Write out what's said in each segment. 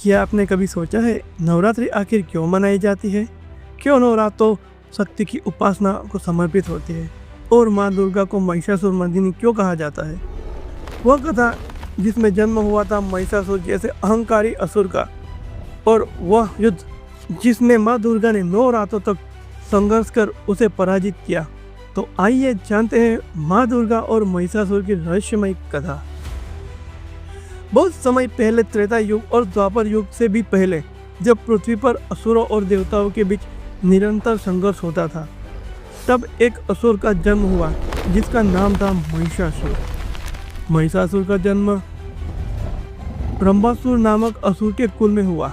क्या आपने कभी सोचा है नवरात्रि आखिर क्यों मनाई जाती है? क्यों नवरात्रों शक्ति की उपासना को समर्पित होती है और माँ दुर्गा को महिषासुर मर्दिनी क्यों कहा जाता है? वह कथा जिसमें जन्म हुआ था महिषासुर जैसे अहंकारी असुर का, और वह युद्ध जिसमें माँ दुर्गा ने 9 रातों तक संघर्ष कर उसे पराजित किया। तो आइए जानते हैं माँ दुर्गा और महिषासुर की रहस्यमय कथा। बहुत समय पहले, त्रेता युग और द्वापर युग से भी पहले, जब पृथ्वी पर असुरों और देवताओं के बीच निरंतर संघर्ष होता था, तब एक असुर का जन्म हुआ जिसका नाम था महिषासुर। महिषासुर का जन्म ब्रह्मासुर नामक असुर के कुल में हुआ।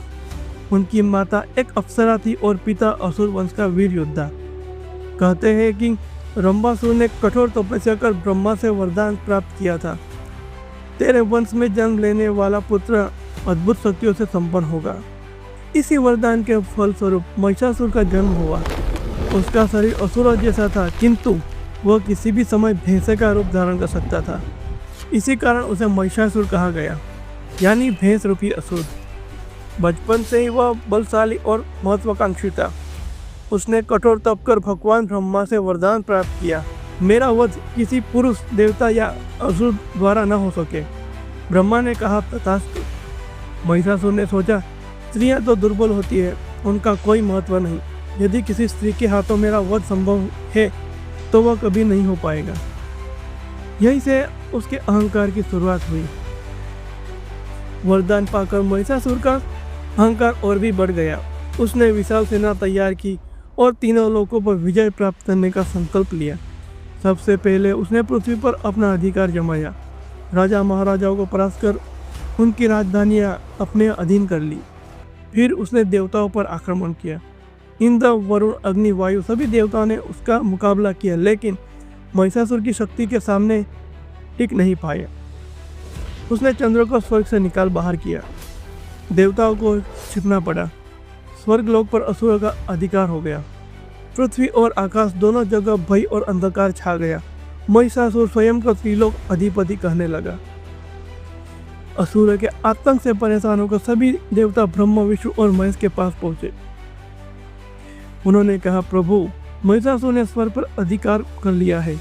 उनकी माता एक अप्सरा थी और पिता असुर वंश का वीर योद्धा। कहते हैं कि ब्रह्मासुर ने कठोर तपस्या कर ब्रह्मा से वरदान प्राप्त किया था, तेरे वंश में जन्म लेने वाला पुत्र अद्भुत शक्तियों से संपन्न होगा। इसी वरदान के फलस्वरूप महिषासुर का जन्म हुआ। उसका शरीर असुरों जैसा था, किंतु वह किसी भी समय भैंसे का रूप धारण कर सकता था। इसी कारण उसे महिषासुर कहा गया, यानी भैंस रूपी असुर। बचपन से ही वह बलशाली और महत्वाकांक्षी था। उसने कठोर तप कर भगवान ब्रह्मा से वरदान प्राप्त किया, मेरा वध किसी पुरुष, देवता या असुर द्वारा न हो सके। ब्रह्मा ने कहा, तथास्तु। महिषासुर ने सोचा, स्त्रियां तो दुर्बल होती है, उनका कोई महत्व नहीं। यदि किसी स्त्री के हाथों मेरा वध संभव है तो वह कभी नहीं हो पाएगा। यहीं से उसके अहंकार की शुरुआत हुई। वरदान पाकर महिषासुर का अहंकार और भी बढ़ गया। उसने विशाल सेना तैयार की और तीनों लोकों पर विजय प्राप्त करने का संकल्प लिया। सबसे पहले उसने पृथ्वी पर अपना अधिकार जमाया। राजा महाराजाओं को परास्त कर उनकी राजधानियां अपने अधीन कर ली। फिर उसने देवताओं पर आक्रमण किया। इंद्र, वरुण, अग्नि, वायु सभी देवताओं ने उसका मुकाबला किया, लेकिन महिषासुर की शक्ति के सामने टिक नहीं पाए। उसने चंद्र को स्वर्ग से निकाल बाहर किया। देवताओं को छिपना पड़ा। स्वर्गलोक पर असुरों का अधिकार हो गया। पृथ्वी और आकाश दोनों जगह भय और अंधकार छा गया। महिषासुर स्वयं को त्रिलोक अधिपति कहने लगा। असुरों के आतंक से परेशान होकर सभी देवता ब्रह्मा, विष्णु और महेश के पास पहुंचे। उन्होंने कहा, प्रभु, महिषासुर ने स्वर्ग पर अधिकार कर लिया है।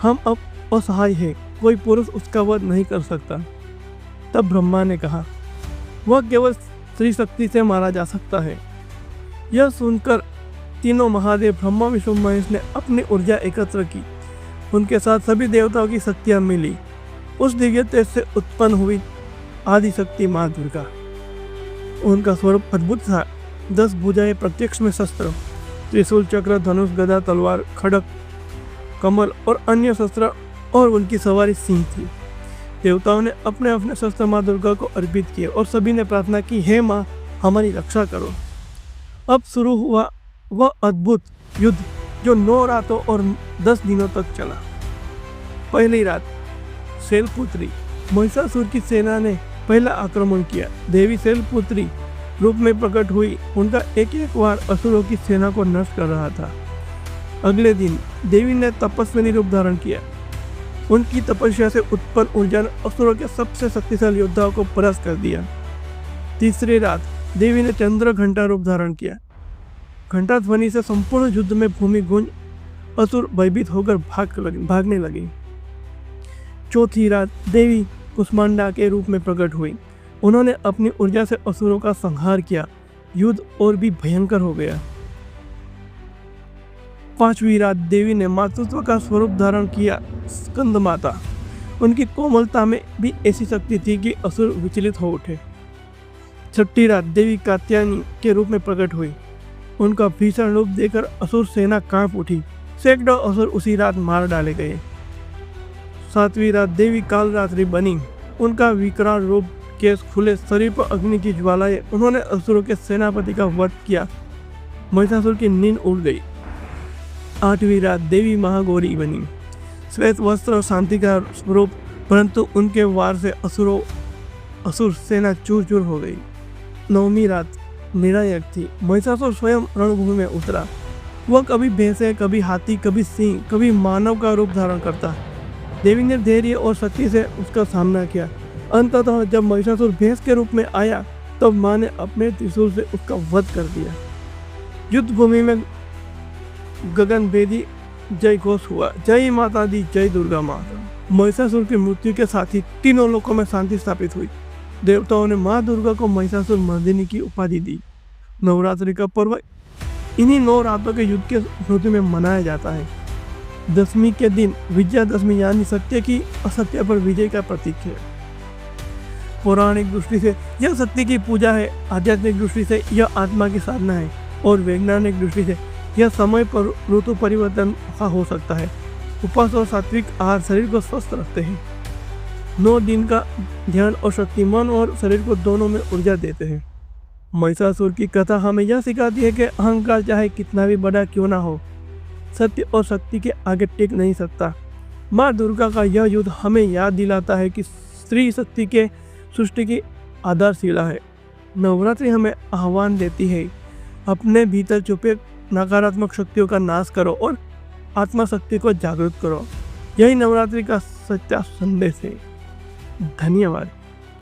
हम अब असहाय हैं, कोई पुरुष उसका वध नहीं कर सकता। तब ब्रह्मा ने कहा, वह केवल स्त्री शक्ति से मारा जा सकता है। यह सुनकर तीनों महादेव ब्रह्मा, विष्णु, महेश ने अपनी ऊर्जा एकत्र की। उनके साथ सभी देवताओं की शक्तियां मिली। उस दिव्य तेज से उत्पन्न हुई आदि शक्ति माँ दुर्गा। उनका स्वरूप अद्भुत था। 10 भुजाएं, प्रत्यक्ष में शस्त्र, त्रिशूल, चक्र, धनुष, गदा, तलवार, खड्ग, कमल और अन्य शस्त्र, और उनकी सवारी सिंह थी। देवताओं ने अपने अपने शस्त्र माँ दुर्गा को अर्पित किए और सभी ने प्रार्थना की, हे माँ, हमारी रक्षा करो। अब शुरू हुआ वह अद्भुत युद्ध जो 9 रातों और 10 दिनों तक चला। पहली रात, शैलपुत्री महिषासुर की सेना ने पहला आक्रमण किया। देवी शैलपुत्री रूप में प्रकट हुई। उनका एक एक वार असुरों की सेना को नष्ट कर रहा था। अगले दिन देवी ने तपस्विनी रूप धारण किया। उनकी तपस्या से उत्पन्न ऊर्जा ने असुरों के सबसे शक्तिशाली योद्धाओं को परास्त कर दिया। तीसरी रात देवी ने चंद्र घंटा रूप धारण किया। घंटा ध्वनि से संपूर्ण युद्ध में भूमि गूंज, असुर भयभीत होकर भागने लगे। चौथी रात देवी कुष्मांडा के रूप में प्रकट हुई। उन्होंने अपनी ऊर्जा से असुरों का संहार किया। युद्ध और भी भयंकर हो गया। पांचवी रात देवी ने मातृत्व का स्वरूप धारण किया, स्कंद माता। उनकी कोमलता में भी ऐसी शक्ति थी कि असुर विचलित हो उठे। छठी रात देवी कात्यायनी के रूप में प्रकट हुई। उनका भीषण रूप देखकर असुर सेना कांप उठी। सैकड़ों असुर उसी रात मार डाले गए। सातवीं रात देवी कालरात्रि बनी। उनका विकराल रूप, केस खुले, शरीर पर अग्नि की ज्वालाएं। उन्होंने असुरों के सेनापति का वध किया। महिषासुर की नींद उड़ गई। आठवीं रात देवी महागौरी बनी। श्वेत वस्त्र और शांति का स्वरूप, परंतु उनके वार से असुर सेना चूर चूर हो गई। नौवीं रात निर्णायक थी। महिषासुर स्वयं रणभूमि में उतरा। वह कभी भैंसे, कभी हाथी, कभी सिंह, कभी मानव का रूप धारण करता। देवी ने धैर्य और शक्ति से उसका सामना किया। अंततः जब महिषासुर भैंस के रूप में आया तब माँ ने अपने त्रिशूल से उसका वध कर दिया। युद्ध भूमि में गगनभेदी जय घोष हुआ, जय माता दी, जय दुर्गा माता। महिषासुर की मृत्यु के साथ ही तीनों लोकों में शांति स्थापित हुई। देवताओं ने माँ दुर्गा को महिषासुर मर्दिनी की उपाधि दी। नवरात्रि का पर्व इन्हीं 9 रातों के युद्ध के स्मृति में मनाया जाता है। दशमी के दिन विजयादशमी यानी सत्य की असत्य पर विजय का प्रतीक है। पौराणिक दृष्टि से यह सत्य की पूजा है, आध्यात्मिक दृष्टि से यह आत्मा की साधना है और वैज्ञानिक दृष्टि से यह समय पर ऋतु परिवर्तन का हो सकता है। उपवास और सात्विक आहार शरीर को स्वस्थ रखते हैं। 9 दिन का ध्यान और शक्ति मन और शरीर को दोनों में ऊर्जा देते हैं। महिषासुर की कथा हमें यह सिखाती है कि अहंकार चाहे कितना भी बड़ा क्यों ना हो, सत्य और शक्ति के आगे टिक नहीं सकता। माँ दुर्गा का यह युद्ध हमें याद दिलाता है कि स्त्री शक्ति के सृष्टि की आधारशिला है। नवरात्रि हमें आह्वान देती है, अपने भीतर छुपे नकारात्मक शक्तियों का नाश करो और आत्मा शक्ति को जागृत करो। यही नवरात्रि का सच्चा संदेश है। धन्यवाद।